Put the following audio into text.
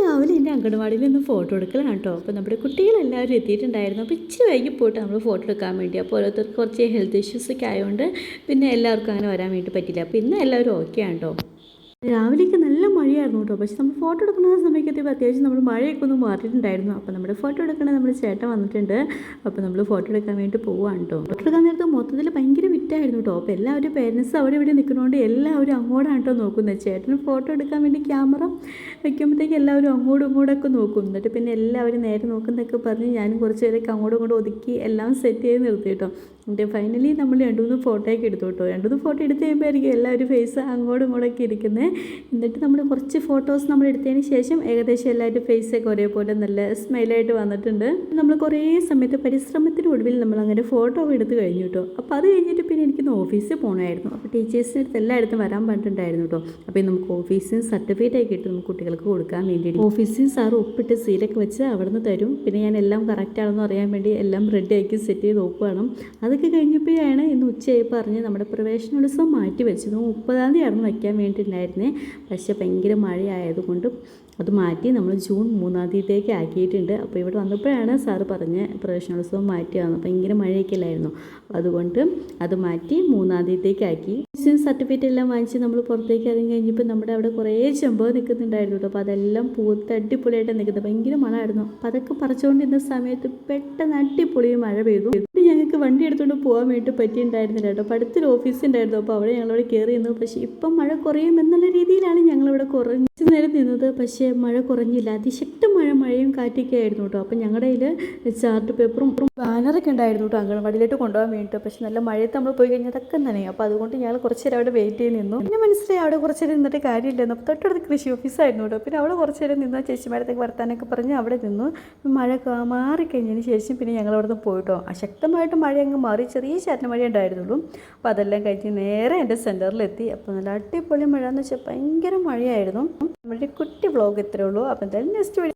രാവിലെ എൻ്റെ അംഗൻവാടിയിൽ നിന്ന് ഫോട്ടോ എടുക്കലാണ് കേട്ടോ. അപ്പോൾ നമ്മുടെ കുട്ടികളെല്ലാവരും എത്തിയിട്ടുണ്ടായിരുന്നു. അപ്പോൾ ഇച്ചിരി വൈകി പോയിട്ട് നമ്മൾ ഫോട്ടോ എടുക്കാൻ വേണ്ടി. അപ്പോൾ ഓരോരുത്തർക്ക് കുറച്ച് ഹെൽത്ത് ഇഷ്യൂസ് ഒക്കെ ആയതുകൊണ്ട് പിന്നെ എല്ലാവർക്കും അങ്ങനെ വരാൻ വേണ്ടി പറ്റില്ല. അപ്പോൾ ഇന്ന് എല്ലാവരും ഓക്കെയാണ് കേട്ടോ. രാവിലേക്ക് നല്ല മഴയായിരുന്നു കേട്ടോ. പക്ഷെ നമ്മൾ ഫോട്ടോ എടുക്കുന്ന സമയത്തെത്തിയപ്പോൾ അത്യാവശ്യം നമ്മൾ മഴയൊക്കെ ഒന്ന് മാറിയിട്ടുണ്ടായിരുന്നു. അപ്പോൾ നമ്മുടെ ഫോട്ടോ എടുക്കണ നമ്മുടെ ചേട്ടൻ വന്നിട്ടുണ്ട്. അപ്പോൾ നമ്മൾ ഫോട്ടോ എടുക്കാൻ വേണ്ടി പോവുകയാണ് കേട്ടോ. ഫോട്ടോ എടുക്കാൻ നേരത്തെ മൊത്തത്തിൽ ഭയങ്കര വിറ്റായിരുന്നു കേട്ടോ. അപ്പോൾ എല്ലാവരും പേരൻസ് അവിടെ ഇവിടെ നിൽക്കുന്നതുകൊണ്ട് എല്ലാവരും അങ്ങോട്ടാണ് കേട്ടോ നോക്കുന്നത്. ചേട്ടന് ഫോട്ടോ എടുക്കാൻ വേണ്ടി ക്യാമറ വയ്ക്കുമ്പോഴത്തേക്ക് എല്ലാവരും അങ്ങോട്ടും ഇങ്ങോട്ടൊക്കെ നോക്കും. എന്നിട്ട് പിന്നെ എല്ലാവരും നേരെ നോക്കുന്നതൊക്കെ പറഞ്ഞ് ഞാനും കുറച്ച് പേരൊക്കെ അങ്ങോട്ടും ഇങ്ങോട്ടും ഒതുക്കി എല്ലാം സെറ്റ് ചെയ്ത് നിർത്തി കേട്ടോ. എന്നിട്ട് ഫൈനലി നമ്മൾ 2-3 ഫോട്ടോയൊക്കെ എടുത്തു കേട്ടോ. 2-3 ഫോട്ടോ എടുത്ത് കഴിയുമ്പോഴായിരിക്കും എല്ലാവരും ഫേസ് അങ്ങോട്ടും ഇങ്ങോട്ടൊക്കെ ഇരിക്കുന്നത്. എന്നിട്ട് നമ്മൾ കുറച്ച് ഫോട്ടോസ് നമ്മൾ എടുത്തതിന് ശേഷം ഏകദേശം എല്ലാവരും ഫേസൊക്കെ ഒരേപോലെ നല്ല സ്മൈലായിട്ട് വന്നിട്ടുണ്ട്. നമ്മൾ കുറേ സമയത്ത് പരിശ്രമത്തിന് ഒടുവിൽ നമ്മൾ അങ്ങനെ ഫോട്ടോ എടുത്ത് കഴിഞ്ഞു കേട്ടോ. അപ്പോൾ അത് കഴിഞ്ഞിട്ട് പിന്നെ എനിക്കിന്ന് ഓഫീസിൽ പോകണമായിരുന്നു. അപ്പോൾ ടീച്ചേഴ്സിൻ്റെ അടുത്ത് എല്ലായിടത്തും വരാൻ പറഞ്ഞിട്ടുണ്ടായിരുന്നു കേട്ടോ. അപ്പോൾ നമുക്ക് ഓഫീസിൽ സർട്ടിഫിക്കറ്റ് ഒക്കെ ഇട്ട് നമുക്ക് കുട്ടികൾക്ക് കൊടുക്കാൻ വേണ്ടിയിട്ട് ഓഫീസിൽ സാർ ഒപ്പിട്ട് സീലൊക്കെ വെച്ച് അവിടെ നിന്ന് തരും. പിന്നെ ഞാൻ എല്ലാം കറക്റ്റാണെന്ന് അറിയാൻ വേണ്ടി എല്ലാം റെഡിയാക്കി സെറ്റ് ചെയ്ത് നോക്കുകയാണ്. അതൊക്കെ കഴിഞ്ഞപ്പോഴാണ് ഇന്ന് ഉച്ചയായി പറഞ്ഞ് നമ്മുടെ പ്രവേശനോത്സവം മാറ്റി വെച്ചത്. 30-ാം തീയതിയായിരുന്നു വയ്ക്കാൻ വേണ്ടിയിട്ടുണ്ടായിരുന്നേ. പക്ഷേ ഭയങ്കര മഴയായതുകൊണ്ട് അത് മാറ്റി നമ്മൾ ജൂൺ 3-ാം തീയതിയിലേക്ക് ആക്കിയിട്ടുണ്ട്. അപ്പോൾ ഇവിടെ വന്നപ്പോഴാണ് സാറ് പറഞ്ഞ് പ്രവേശനോത്സവം മാറ്റിയായിരുന്നു. ഭയങ്കര മഴയൊക്കെ അല്ലായിരുന്നു. അതുകൊണ്ട് അത് മാറ്റി 3-ാം തീയതിയിലേക്ക് ആക്കി. സർട്ടിഫിക്കറ്റ് എല്ലാം വാങ്ങിച്ച് നമ്മൾ പുറത്തേക്ക് ഇറങ്ങി കഴിഞ്ഞപ്പോൾ നമ്മുടെ അവിടെ കുറേ ചെമ്പ് നിൽക്കുന്നുണ്ടായിരുന്നു കേട്ടോ. അപ്പോൾ അതെല്ലാം പൂത്ത് അടിപൊളിയായിട്ട് നിൽക്കുന്നത്. ഭയങ്കര മഴയായിരുന്നു. അപ്പോൾ അതൊക്കെ പറിച്ചുകൊണ്ടിരുന്ന സമയത്ത് പെട്ടെന്ന് അടിപൊളി മഴ പെയ്തു. ഞങ്ങൾക്ക് വണ്ടി എടുത്തുകൊണ്ട് പോകാൻ വേണ്ടി പറ്റിയിട്ടുണ്ടായിരുന്നില്ല കേട്ടോ. അപ്പോൾ അടുത്തൊരു ഓഫീസുണ്ടായിരുന്നു. അപ്പോൾ അവിടെ ഞങ്ങളവിടെ കയറി നിന്നു. പക്ഷേ ഇപ്പം മഴ കുറയും എന്നുള്ള രീതിയിലാണ് ഞങ്ങളിവിടെ കുറഞ്ഞ നേരം നിന്നത്. പക്ഷേ മഴ കുറഞ്ഞില്ല. മഴയും കാറ്റൊക്കെ ആയിരുന്നു കേട്ടോ. അപ്പം ഞങ്ങളുടെ കയ്യിൽ ചാർട്ട് പേപ്പറും ബാനറൊക്കെ ഉണ്ടായിരുന്നു കേട്ടോ അംഗൻവാടിയിലോട്ട് കൊണ്ടുപോകാൻ വേണ്ടിയിട്ട്. പക്ഷേ നല്ല മഴയത്ത് നമ്മൾ പോയി കഴിഞ്ഞാൽ അതൊക്കെ നനയും. അപ്പോൾ അതുകൊണ്ട് ഞങ്ങൾ കുറച്ച് നേരം അവിടെ വെയിറ്റ് ചെയ്ത് നിന്നു. പിന്നെ മനസ്സിലായി അവിടെ കുറച്ച് നേരം നിന്നിട്ട് കാര്യമില്ലെന്ന്. അപ്പോൾ തൊട്ടടുത്ത് കൃഷി ഓഫീസായിരുന്നു കേട്ടോ. പിന്നെ അവിടെ കുറച്ച് നേരം നിന്നു. ചേച്ചിമാരത്തേക്ക് വർത്താനൊക്കെ പറഞ്ഞ് അവിടെ നിന്നു. മഴ മാറിക്കഴിഞ്ഞതിന് ശേഷം പിന്നെ ഞങ്ങൾ അവിടെ നിന്ന് പോയിട്ടോ. അശക്തമായിട്ട് മഴ അങ്ങ് മാറി. ചെറിയ ചാറ്റൽ മഴ ഉണ്ടായിരുന്നുള്ളൂ. അപ്പോൾ അതെല്ലാം കഴിഞ്ഞ് നേരെ എൻ്റെ സെൻറ്ററിലെത്തി. അപ്പോൾ നല്ല അടിപൊളി മഴ എന്ന് വെച്ചാൽ ഭയങ്കര മഴയായിരുന്നു. നമ്മുടെ കുട്ടി വ്ളോഗ് ഇത്രയേ ഉള്ളൂ. അപ്പോൾ എന്തായാലും നെക്സ്റ്റ്